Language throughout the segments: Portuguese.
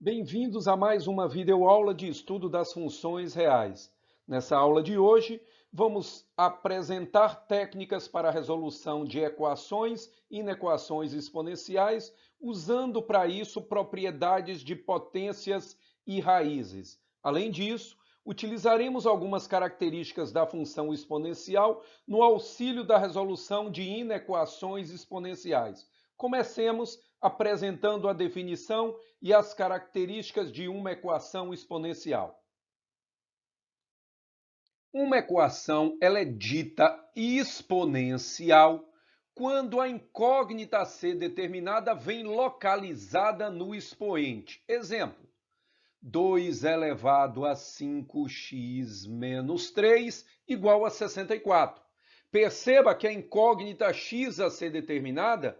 Bem-vindos a mais uma videoaula de estudo das funções reais. Nessa aula de hoje, vamos apresentar técnicas para a resolução de equações e inequações exponenciais, usando para isso propriedades de potências e raízes. Além disso, utilizaremos algumas características da função exponencial no auxílio da resolução de inequações exponenciais. Comecemos apresentando a definição e as características de uma equação exponencial. Uma equação ela é dita exponencial quando a incógnita a ser determinada vem localizada no expoente. Exemplo: 2 elevado a 5x menos 3 igual a 64. Perceba que a incógnita x a ser determinada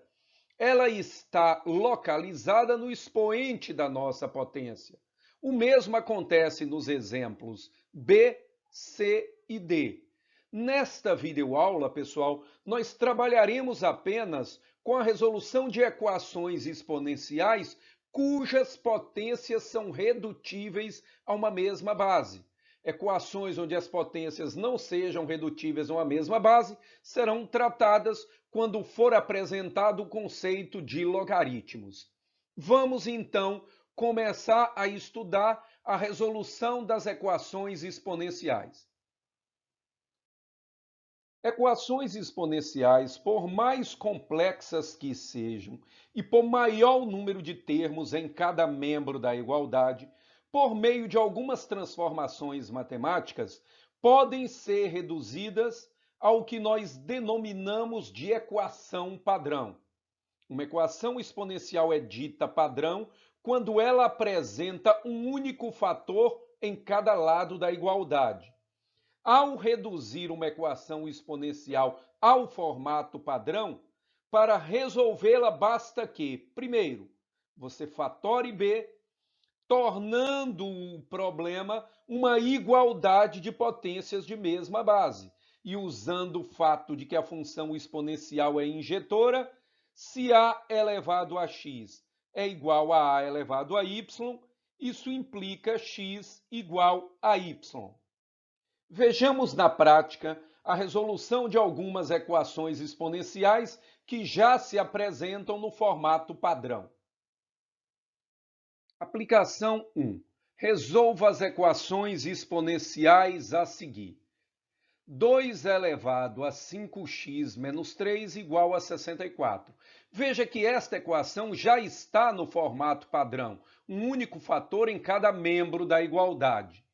ela está localizada no expoente da nossa potência. O mesmo acontece nos exemplos B, C e D. Nesta videoaula, pessoal, nós trabalharemos apenas com a resolução de equações exponenciais cujas potências são redutíveis a uma mesma base. Equações onde as potências não sejam redutíveis a uma mesma base serão tratadas quando for apresentado o conceito de logaritmos. Vamos então começar a estudar a resolução das equações exponenciais. Equações exponenciais, por mais complexas que sejam e por maior número de termos em cada membro da igualdade, por meio de algumas transformações matemáticas, podem ser reduzidas ao que nós denominamos de equação padrão. Uma equação exponencial é dita padrão quando ela apresenta um único fator em cada lado da igualdade. Ao reduzir uma equação exponencial ao formato padrão, para resolvê-la basta que, primeiro, você fatore b, tornando o problema uma igualdade de potências de mesma base. E usando o fato de que a função exponencial é injetora, se a elevado a x é igual a elevado a y, isso implica x igual a y. Vejamos na prática a resolução de algumas equações exponenciais que já se apresentam no formato padrão. Aplicação 1. Resolva as equações exponenciais a seguir. 2 elevado a 5x menos 3 igual a 64. Veja que esta equação já está no formato padrão, um único fator em cada membro da igualdade.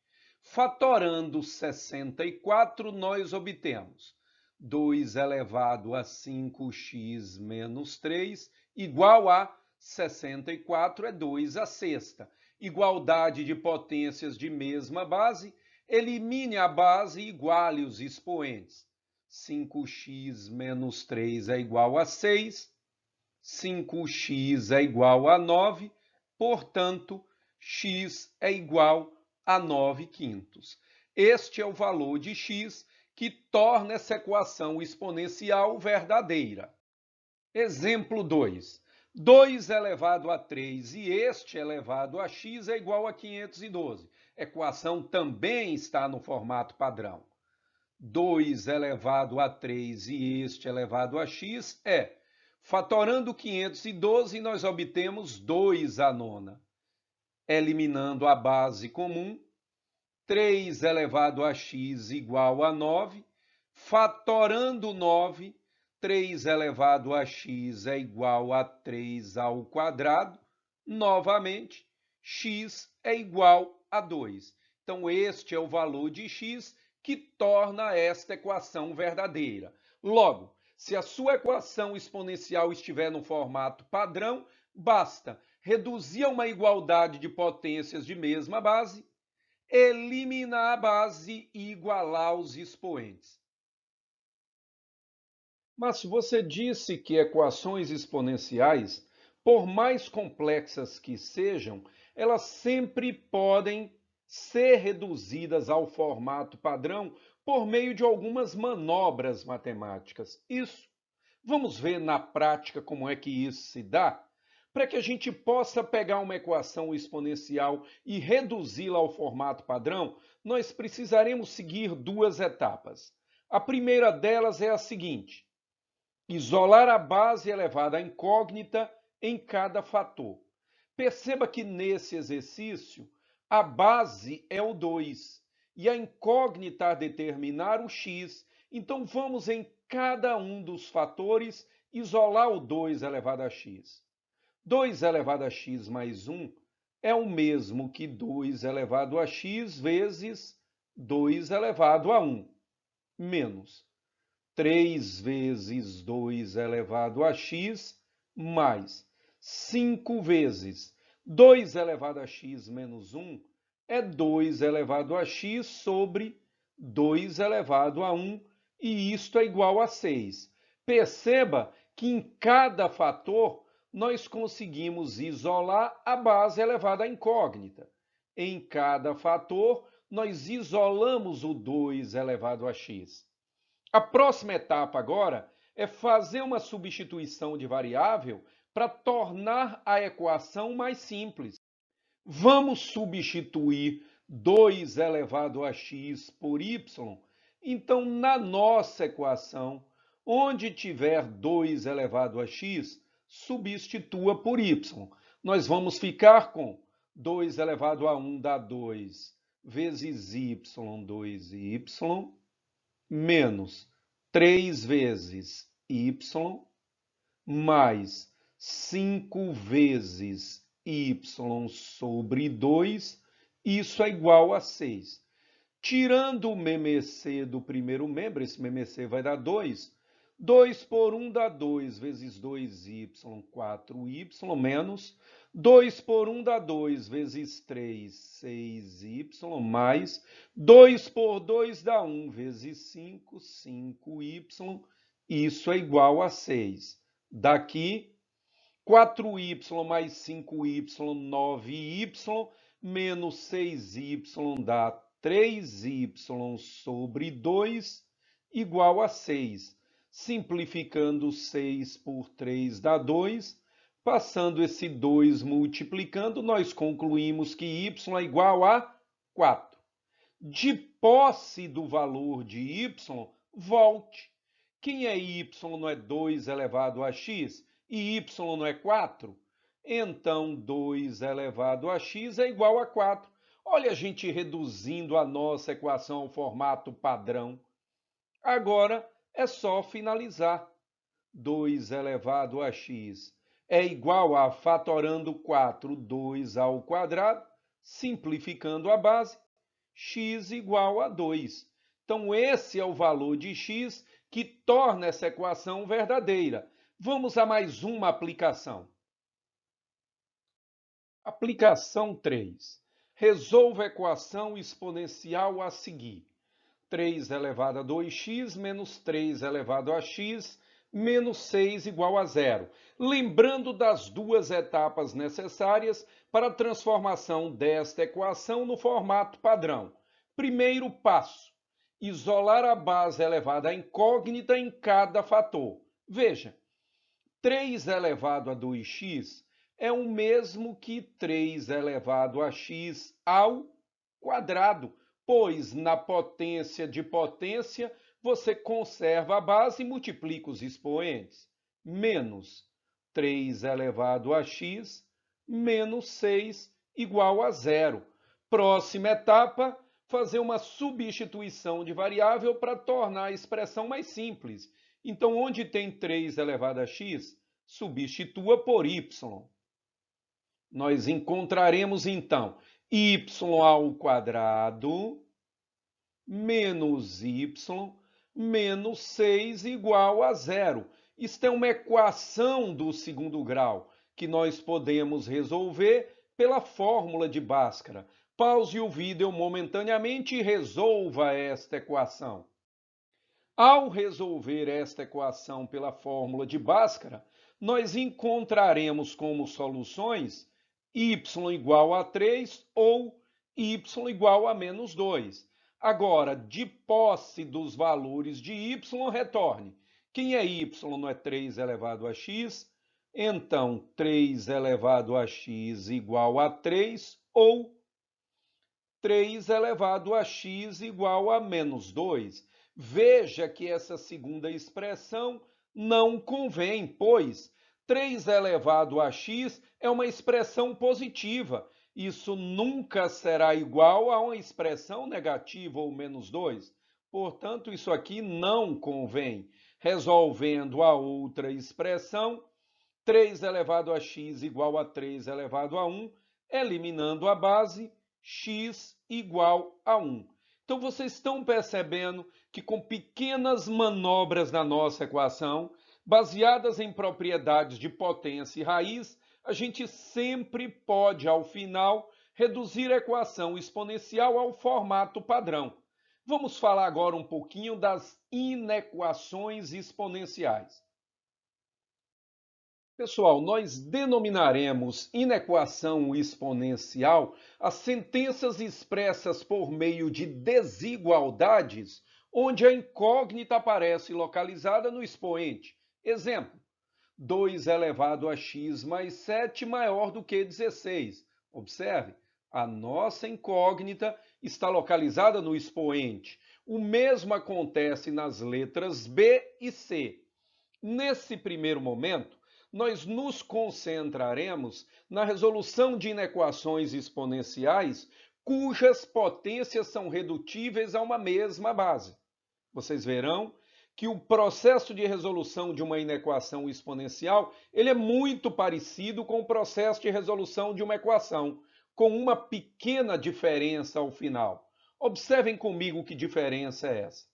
Fatorando 64, nós obtemos 2 elevado a 5x menos 3 igual a 64, é 2 à sexta. Igualdade de potências de mesma base, elimine a base e iguale os expoentes. 5x menos 3 é igual a 6, 5x é igual a 9, portanto, x é igual a 9 quintos. Este é o valor de x que torna essa equação exponencial verdadeira. Exemplo 2. 2 elevado a 3 e este elevado a x é igual a 512. Equação também está no formato padrão. 2 elevado a 3 e este elevado a x é, fatorando 512, nós obtemos 2 à nona. Eliminando a base comum, 3 elevado a x igual a 9, fatorando 9, 3 elevado a x é igual a 3 ao quadrado, novamente, x é igual a 2. Então, este é o valor de x que torna esta equação verdadeira. Logo, se a sua equação exponencial estiver no formato padrão, basta reduzir a uma igualdade de potências de mesma base, eliminar a base e igualar os expoentes. Mas você disse que equações exponenciais, por mais complexas que sejam, elas sempre podem ser reduzidas ao formato padrão por meio de algumas manobras matemáticas. Isso. Vamos ver na prática como é que isso se dá? Para que a gente possa pegar uma equação exponencial e reduzi-la ao formato padrão, nós precisaremos seguir duas etapas. A primeira delas é a seguinte: isolar a base elevada à incógnita em cada fator. Perceba que nesse exercício, a base é o 2 e a incógnita a determinar o x. Então, vamos em cada um dos fatores isolar o 2 elevado a x. 2 elevado a x mais 1 é o mesmo que 2 elevado a x vezes 2 elevado a 1, menos 3 vezes 2 elevado a x, mais 5 vezes 2 elevado a x menos 1 é 2 elevado a x sobre 2 elevado a 1, e isto é igual a 6. Perceba que em cada fator nós conseguimos isolar a base elevada à incógnita. Em cada fator, nós isolamos o 2 elevado a x. A próxima etapa agora é fazer uma substituição de variável para tornar a equação mais simples. Vamos substituir 2 elevado a x por y. Então, na nossa equação, onde tiver 2 elevado a x, substitua por y. Nós vamos ficar com 2 elevado a 1 dá 2 vezes y, 2y, menos 3 vezes y, mais 5 vezes y sobre 2, isso é igual a 6. Tirando o MMC do primeiro membro, esse MMC vai dar 2. 2 por 1 dá 2 vezes 2y, 4y, menos 2 por 1 dá 2 vezes 3, 6y, mais 2 por 2 dá 1 vezes 5, 5y, isso é igual a 6. Daqui, 4y mais 5y, 9y, menos 6y dá 3y sobre 2, igual a 6. Simplificando 6 por 3 dá 2. Passando esse 2 multiplicando, nós concluímos que y é igual a 4. De posse do valor de y, volte. Quem é y não é 2 elevado a x e y não é 4? Então, 2 elevado a x é igual a 4. Olha a gente reduzindo a nossa equação ao formato padrão. Agora é só finalizar. 2 elevado a x é igual a, fatorando 4, 2 ao quadrado, simplificando a base, x igual a 2. Então, esse é o valor de x que torna essa equação verdadeira. Vamos a mais uma aplicação. Aplicação 3. Resolva a equação exponencial a seguir. 3 elevado a 2x menos 3 elevado a x menos 6 igual a 0. Lembrando das duas etapas necessárias para a transformação desta equação no formato padrão. Primeiro passo: isolar a base elevada à incógnita em cada fator. Veja, 3 elevado a 2x é o mesmo que 3 elevado a x ao quadrado, pois na potência de potência você conserva a base e multiplica os expoentes. Menos 3 elevado a x menos 6 igual a 0. Próxima etapa, fazer uma substituição de variável para tornar a expressão mais simples. Então, onde tem 3 elevado a x, substitua por y. Nós encontraremos, então, y ao quadrado menos y menos 6 igual a 0. Isto é uma equação do segundo grau que nós podemos resolver pela fórmula de Bhaskara. Pause o vídeo momentaneamente e resolva esta equação. Ao resolver esta equação pela fórmula de Bhaskara, nós encontraremos como soluções y igual a 3 ou y igual a menos 2. Agora, de posse dos valores de y, retorne. Quem é y não é 3 elevado a x, Então, 3 elevado a x igual a 3 ou 3 elevado a x igual a menos 2. Veja que essa segunda expressão não convém, pois 3 elevado a x é uma expressão positiva. Isso nunca será igual a uma expressão negativa ou menos 2. Portanto, isso aqui não convém. Resolvendo a outra expressão, 3 elevado a x igual a 3 elevado a 1, eliminando a base, x igual a 1. Então, vocês estão percebendo que com pequenas manobras na nossa equação, baseadas em propriedades de potência e raiz, a gente sempre pode, ao final, reduzir a equação exponencial ao formato padrão. Vamos falar agora um pouquinho das inequações exponenciais. Pessoal, nós denominaremos inequação exponencial as sentenças expressas por meio de desigualdades, onde a incógnita aparece localizada no expoente. Exemplo, 2 elevado a x mais 7 maior do que 16. Observe, a nossa incógnita está localizada no expoente. O mesmo acontece nas letras B e C. Nesse primeiro momento, nós nos concentraremos na resolução de inequações exponenciais cujas potências são redutíveis a uma mesma base. Vocês verão que o processo de resolução de uma inequação exponencial ele é muito parecido com o processo de resolução de uma equação, com uma pequena diferença ao final. Observem comigo que diferença é essa.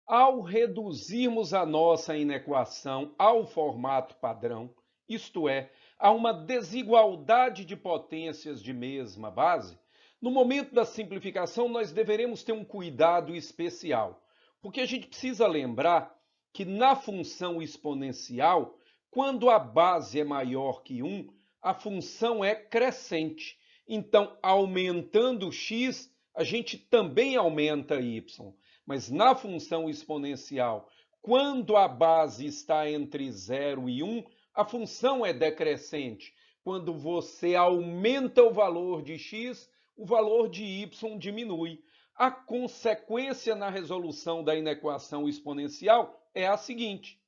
Ao reduzirmos a nossa inequação ao formato padrão, isto é, a uma desigualdade de potências de mesma base, no momento da simplificação nós deveremos ter um cuidado especial, porque a gente precisa lembrar que na função exponencial, quando a base é maior que 1, a função é crescente. Então, aumentando x, a gente também aumenta y. Mas na função exponencial, quando a base está entre 0 e 1, a função é decrescente. Quando você aumenta o valor de x, o valor de y diminui. A consequência na resolução da inequação exponencial é a seguinte: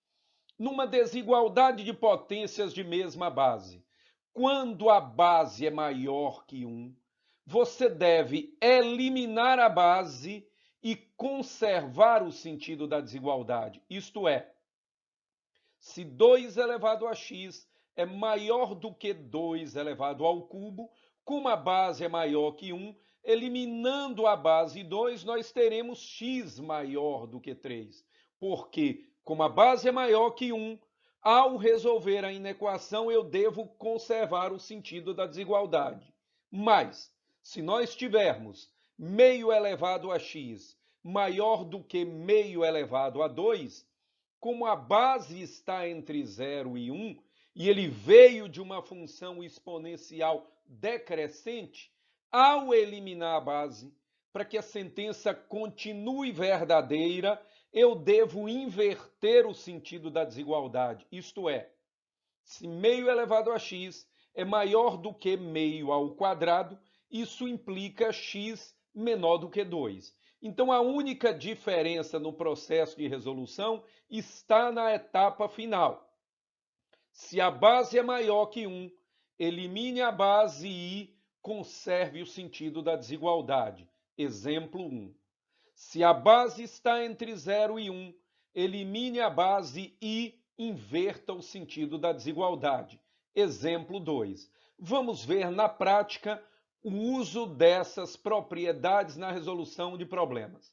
numa desigualdade de potências de mesma base, quando a base é maior que 1, você deve eliminar a base e conservar o sentido da desigualdade. Isto é, se 2 elevado a x é maior do que 2 elevado ao cubo, como a base é maior que 1, eliminando a base 2, nós teremos x maior do que 3. Porque, como a base é maior que 1, ao resolver a inequação, eu devo conservar o sentido da desigualdade. Mas, se nós tivermos meio elevado a x maior do que meio elevado a 2, como a base está entre 0 e 1, e ele veio de uma função exponencial decrescente, ao eliminar a base, para que a sentença continue verdadeira, eu devo inverter o sentido da desigualdade. Isto é, se meio elevado a x é maior do que meio ao quadrado, isso implica x menor do que 2. Então, a única diferença no processo de resolução está na etapa final. Se a base é maior que 1, elimine a base e conserve o sentido da desigualdade. Exemplo 1. Se a base está entre 0 e 1, elimine a base e inverta o sentido da desigualdade. Exemplo 2. Vamos ver na prática o uso dessas propriedades na resolução de problemas.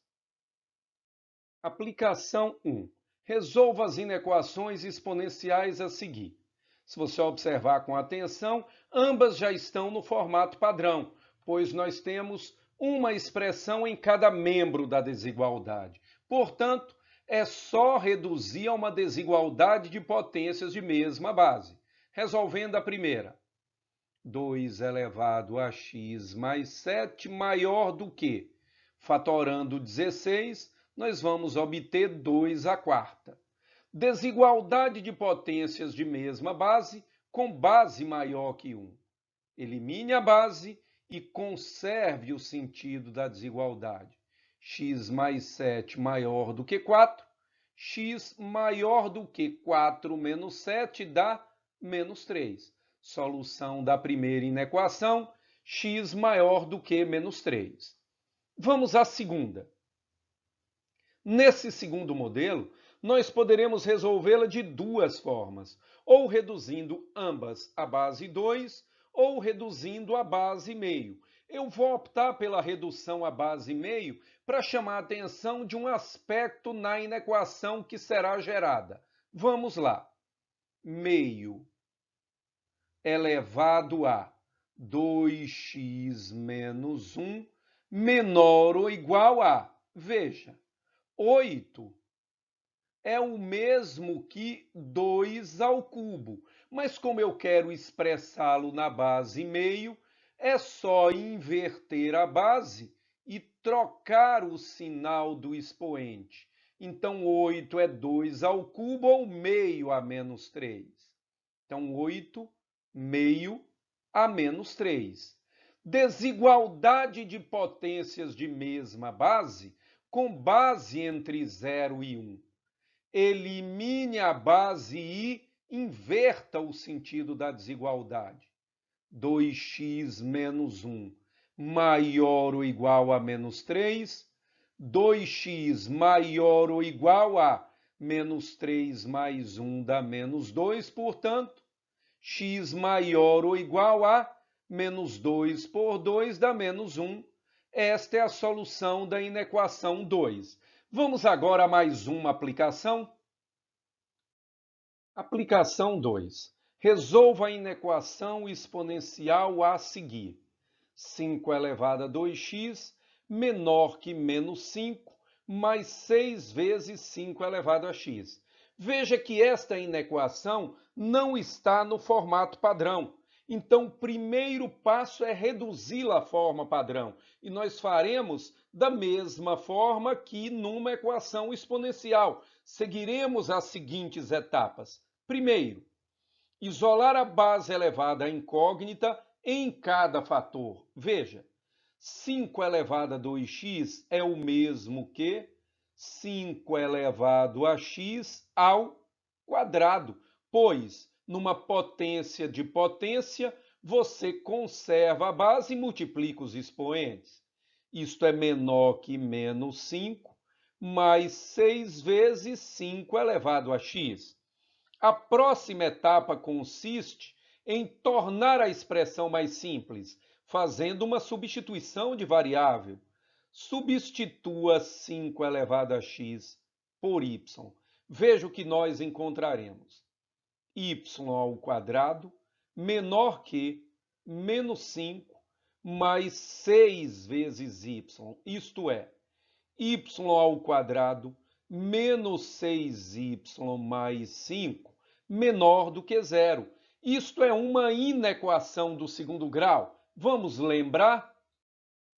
Aplicação 1. Resolva as inequações exponenciais a seguir. Se você observar com atenção, ambas já estão no formato padrão, pois nós temos uma expressão em cada membro da desigualdade. Portanto, é só reduzir a uma desigualdade de potências de mesma base. Resolvendo a primeira. 2 elevado a x mais 7 maior do que, fatorando 16, nós vamos obter 2 à quarta. Desigualdade de potências de mesma base com base maior que 1. Elimine a base e conserve o sentido da desigualdade. X mais 7 maior do que 4. X maior do que 4 menos 7 dá menos 3. Solução da primeira inequação, x maior do que menos 3. Vamos à segunda. Nesse segundo modelo, nós poderemos resolvê-la de duas formas, ou reduzindo ambas à base 2, ou reduzindo a base meio. Eu vou optar pela redução à base meio para chamar a atenção de um aspecto na inequação que será gerada. Vamos lá. Meio elevado a 2x menos 1 menor ou igual a, veja, 8 é o mesmo que 2 ao cubo, mas como eu quero expressá-lo na base meio, é só inverter a base e trocar o sinal do expoente. Então, 8 é 2 ao cubo ou meio a menos 3. Então, 8 meio a menos 3. Desigualdade de potências de mesma base com base entre 0 e 1. Elimine a base e inverta o sentido da desigualdade. 2x menos 1 maior ou igual a menos 3. 2x maior ou igual a menos 3 mais 1 dá menos 2, portanto, x maior ou igual a menos 2 por 2 dá menos 1. Esta é a solução da inequação 2. Vamos agora a mais uma aplicação. Aplicação 2. Resolva a inequação exponencial a seguir. 5 elevado a 2x menor que menos 5 mais 6 vezes 5 elevado a x. Veja que esta inequação não está no formato padrão. Então, o primeiro passo é reduzi-la à forma padrão. E nós faremos da mesma forma que numa equação exponencial. Seguiremos as seguintes etapas. Primeiro, isolar a base elevada à incógnita em cada fator. Veja, 5 elevado a 2x é o mesmo que 5 elevado a x ao quadrado, pois numa potência de potência você conserva a base e multiplica os expoentes. Isto é menor que menos 5 mais 6 vezes 5 elevado a x. A próxima etapa consiste em tornar a expressão mais simples, fazendo uma substituição de variável. Substitua 5 elevado a x por y. Veja o que nós encontraremos. Y ao quadrado menor que menos 5 mais 6 vezes y, isto é, y ao quadrado menos 6y mais 5 menor do que zero. Isto é uma inequação do segundo grau. Vamos lembrar?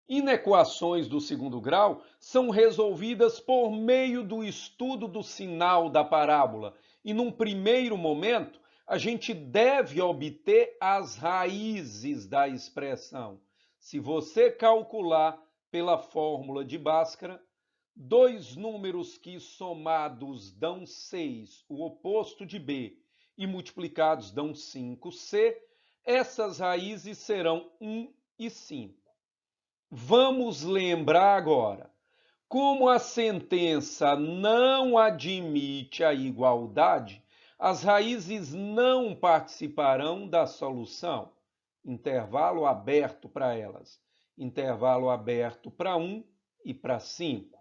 Inequações do segundo grau são resolvidas por meio do estudo do sinal da parábola. E num primeiro momento, a gente deve obter as raízes da expressão. Se você calcular pela fórmula de Bhaskara, dois números que somados dão 6, o oposto de B, e multiplicados dão 5C, essas raízes serão 1 e 5. Vamos lembrar agora, como a sentença não admite a igualdade, as raízes não participarão da solução. Intervalo aberto para elas. Intervalo aberto para 1 e para 5.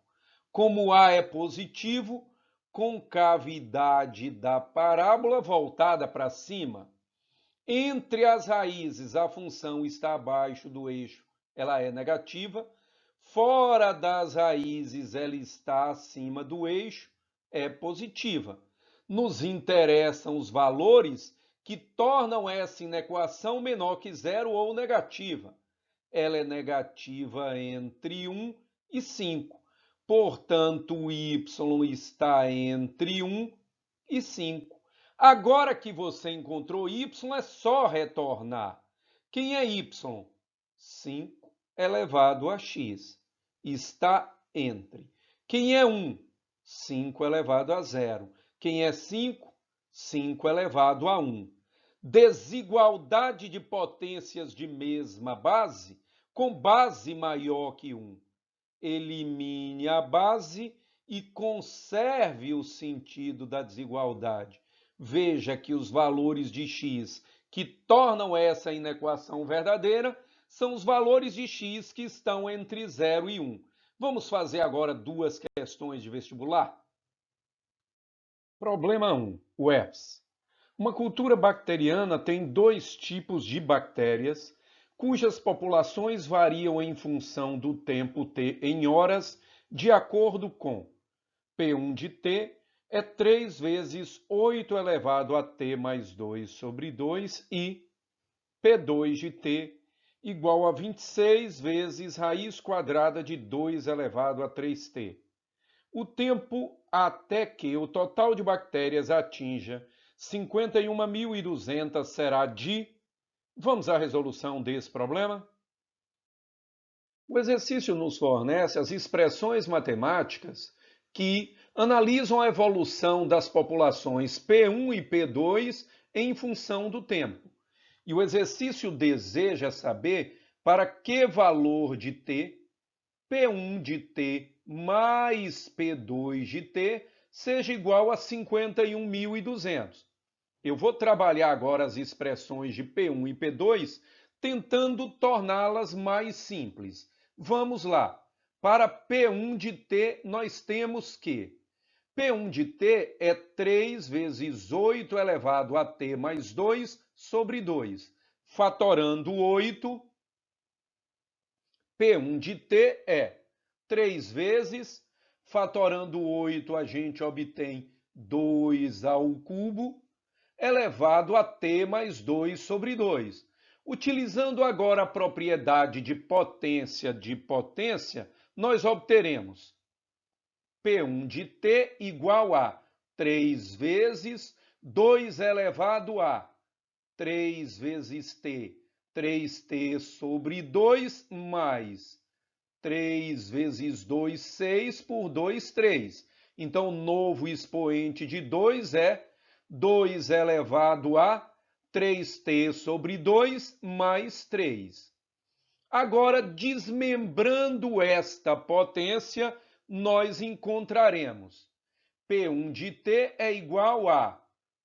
Como A é positivo, concavidade da parábola voltada para cima. Entre as raízes, a função está abaixo do eixo, ela é negativa. Fora das raízes, ela está acima do eixo, é positiva. Nos interessam os valores que tornam essa inequação menor que zero ou negativa. Ela é negativa entre 1 e 5. Portanto, o y está entre 1 e 5. Agora que você encontrou y, é só retornar. Quem é y? 5 elevado a x. Está entre. Quem é 1? 5 elevado a 0. Quem é 5? 5 elevado a 1. Desigualdade de potências de mesma base, com base maior que 1. Elimine a base e conserve o sentido da desigualdade. Veja que os valores de x que tornam essa inequação verdadeira são os valores de x que estão entre 0 e 1. Vamos fazer agora duas questões de vestibular? Problema 1, UEPS. Uma cultura bacteriana tem dois tipos de bactérias, cujas populações variam em função do tempo T em horas, de acordo com P1 de T é 3 vezes 8 elevado a T mais 2 sobre 2 e P2 de T igual a 26 vezes raiz quadrada de 2 elevado a 3T. O tempo até que o total de bactérias atinja 51.200 será de... Vamos à resolução desse problema? O exercício nos fornece as expressões matemáticas que analisam a evolução das populações P1 e P2 em função do tempo. E o exercício deseja saber para que valor de T, P1 de T mais P2 de T seja igual a 51.200. Eu vou trabalhar agora as expressões de P1 e P2, tentando torná-las mais simples. Vamos lá. Para P1 de T, nós temos que P1 de T é 3 vezes 8 elevado a T mais 2 sobre 2. Fatorando 8, P1 de T é 3 vezes, fatorando 8 a gente obtém 2 ao cubo, elevado a T mais 2 sobre 2. Utilizando agora a propriedade de potência, nós obteremos P1 de T igual a 3 vezes 2 elevado a 3 vezes T, 3T sobre 2 mais 3 vezes 2, 6 por 2, 3. Então, o novo expoente de 2 é 2 elevado a 3T sobre 2 mais 3. Agora, desmembrando esta potência, nós encontraremos P1 de T é igual a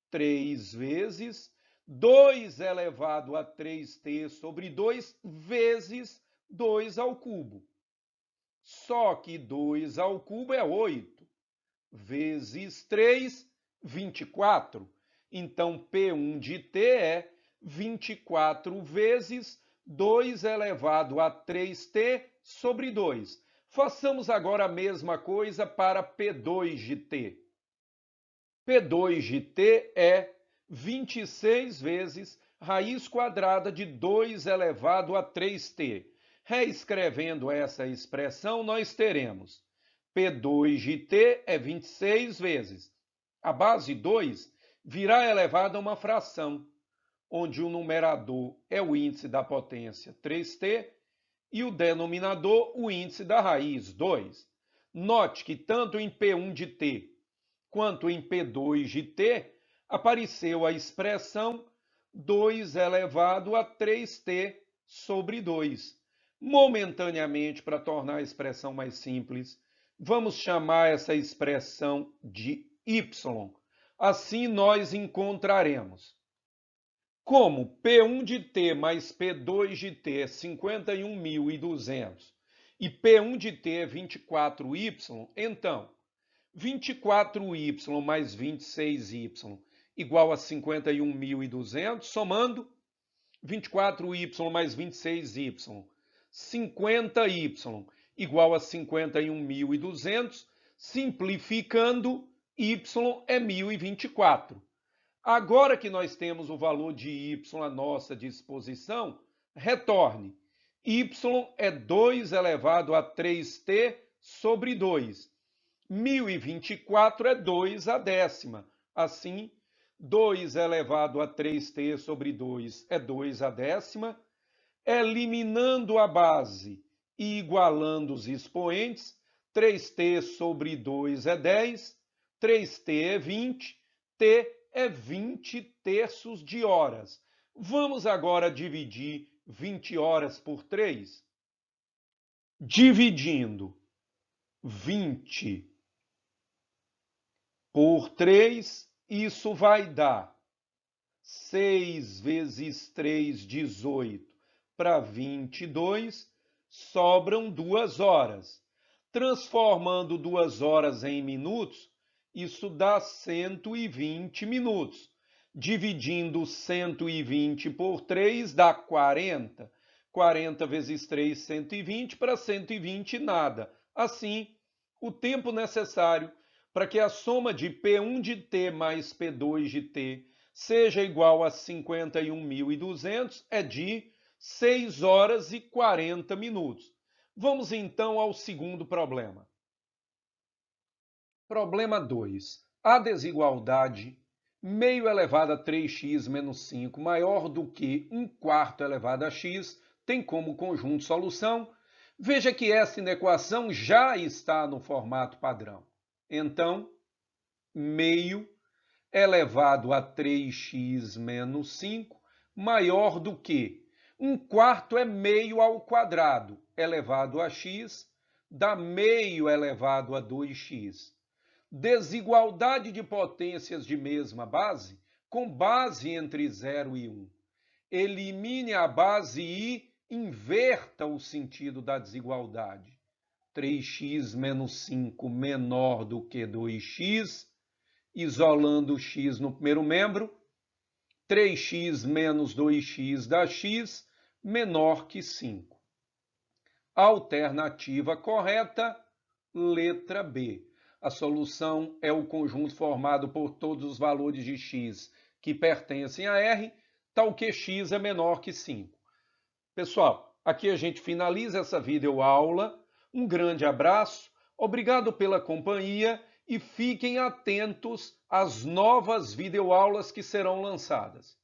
3 vezes 2 elevado a 3T sobre 2 vezes 2 ao cubo. Só que 2 ao cubo é 8, vezes 3, 24. Então, P1 de T é 24 vezes 2 elevado a 3T sobre 2. Façamos agora a mesma coisa para P2 de T. P2 de T é 26 vezes raiz quadrada de 2 elevado a 3T. Reescrevendo essa expressão, nós teremos P2 de T é 26 vezes. A base 2 virá elevada a uma fração, onde o numerador é o índice da potência 3T e o denominador o índice da raiz 2. Note que tanto em P1 de T quanto em P2 de T apareceu a expressão 2 elevado a 3T sobre 2. Momentaneamente, para tornar a expressão mais simples, vamos chamar essa expressão de y. Assim, nós encontraremos como P1 de T mais P2 de T é 51.200 e P1 de T é 24y, então 24y mais 26y igual a 51.200, somando 24y mais 26y, 50y igual a 51.200, simplificando, y é 1.024. Agora que nós temos o valor de y à nossa disposição, retorne. Y é 2 elevado a 3T sobre 2. 1.024 é 2 à décima. Assim, 2 elevado a 3t sobre 2 é 2/10. Eliminando a base e igualando os expoentes, 3t sobre 2 é 10, 3t é 20, t é 20 terços de horas. Vamos agora dividir 20 horas por 3? Dividindo 20 por 3, isso vai dar 6 vezes 3, 18, para 22, sobram 2 horas. Transformando 2 horas em minutos, isso dá 120 minutos. Dividindo 120 por 3 dá 40. 40 vezes 3, 120, para 120 nada. Assim, o tempo necessário para que a soma de P1 de t mais P2 de t seja igual a 51.200 é de 6 horas e 40 minutos. Vamos então ao segundo problema. Problema 2. A desigualdade meio elevado a 3x menos 5 maior do que 1/4 elevado a x tem como conjunto solução. Veja que essa inequação já está no formato padrão. Então, meio elevado a 3x menos 5 maior do que 1/4 é meio ao quadrado elevado a x, dá meio elevado a 2x. Desigualdade de potências de mesma base, com base entre 0 e 1. Elimine a base e inverta o sentido da desigualdade. 3x menos 5 menor do que 2x, isolando o x no primeiro membro, 3x menos 2x dá x menor que 5. Alternativa correta, letra B. A solução é o conjunto formado por todos os valores de x que pertencem a R, tal que x é menor que 5. Pessoal, aqui a gente finaliza essa videoaula. Um grande abraço, obrigado pela companhia e fiquem atentos às novas videoaulas que serão lançadas.